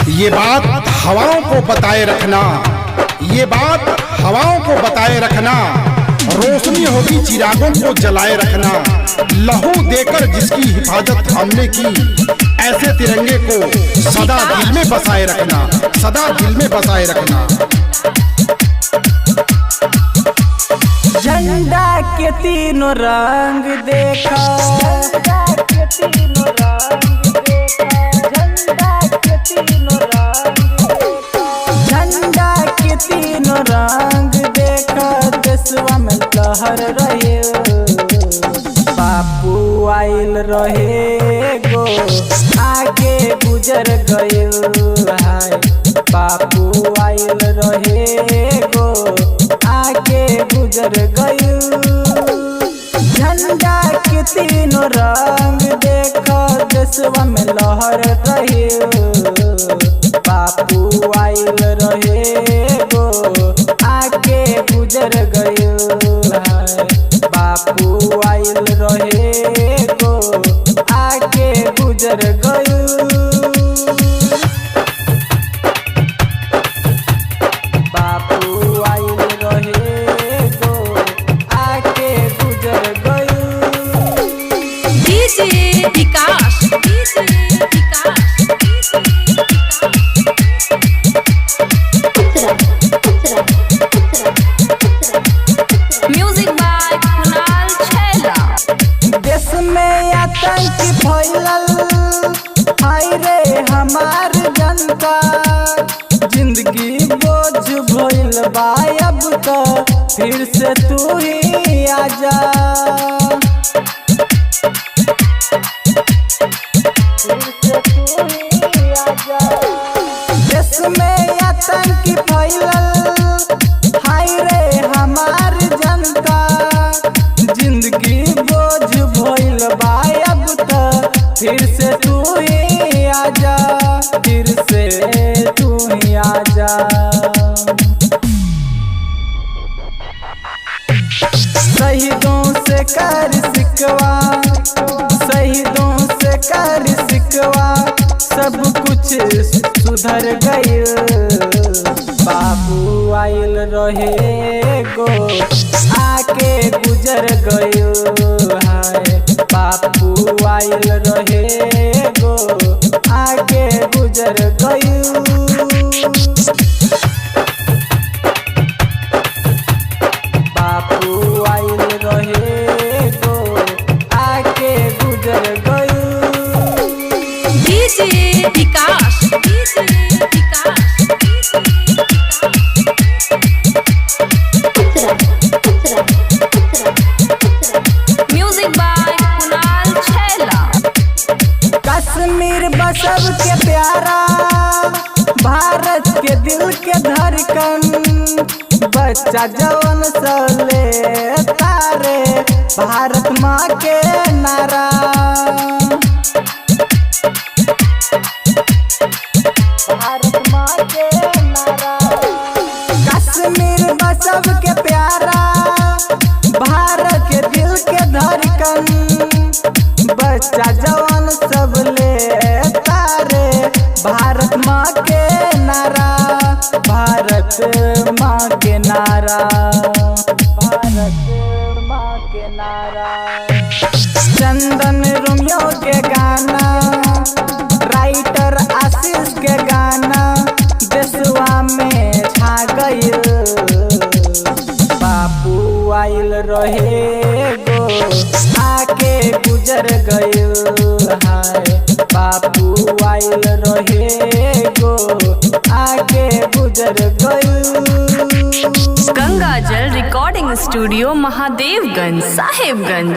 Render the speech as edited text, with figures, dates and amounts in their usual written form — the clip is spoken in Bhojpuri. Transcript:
ये बात हवाओं को बताए रखना, ये बात हवाओं को बताए रखना, रोशनी होगी चिरागों को जलाए रखना। लहू देकर जिसकी हिफाजत हमने की, ऐसे तिरंगे को सदा दिल में बसाए रखना, सदा दिल में बसाए रखना। झंडा के तीनों रंग देखा, झंडा के तीनों रंग देखा, झंडा के तीनों रंग देखा, झंडा के तीनों रंग देखा। देशवा में लहर रहे, बापू आइल रहे गो, आगे गुजर गए हाय। बापू आइल रहे गो, आगे गुजर गए। झंडा के तीनों रंग देखो, देशवा में लहर रहे, बापू आइल रहे गो, आगे गुजर गए हाय। बापू आइल रहे गो, आगे गुजर गए। बापू आइल रहे गो, आगे गुजर गए। DJ Vikas, DJ Vikas, DJ music by Kunal Chhaila. देश में आतंक फैलल, हाय रे हमार जनता, जिंदगी बोझ भइल बा अब तो, फिर से तू ही आजा, फिर से तू ही आजा। देश में आतंक फैलल, हाय रे हमार जनता, जिंदगी बोझ भइल बा अब तो, फिर से तू ही आजा, फिर से तू ही आजा। शहीदों से कर सिकवा, शहीदों से कर सिकवा, सब कुछ सुधर गए। बाबू आइल रहे गो, आके गुजर गए हाय। बापू आइल रहे गो, आगे गुजर गए। बापू आइल रहे गो, आगे गुजर गए। DJ Vikas, DJ Vikas, DJ music by Kunal Chhaila. Kashmir बसब के प्यारा, भारत के दिल के धड़कन, बच्चा जवन सले तारे, भारत माँ के नारा। भारत माँ के नारा। कश्मीर बसब के प्यारा, भारत के दिल के धड़कन, बच्चा जवान सब ले तारे, भारत माँ के नारा, भारत माँ के नारा, भारत माँ के नारा। चंदन रोमियो के गाना, राइटर आशीष के गाना, देशवा में छा गई। बापू आइल रहे गो, आके गुजर गए हाय। बापू आइल रहे गो, आगे गुजर गए। गंगा जल रिकॉर्डिंग स्टूडियो, महादेवगंज, साहेबगंज।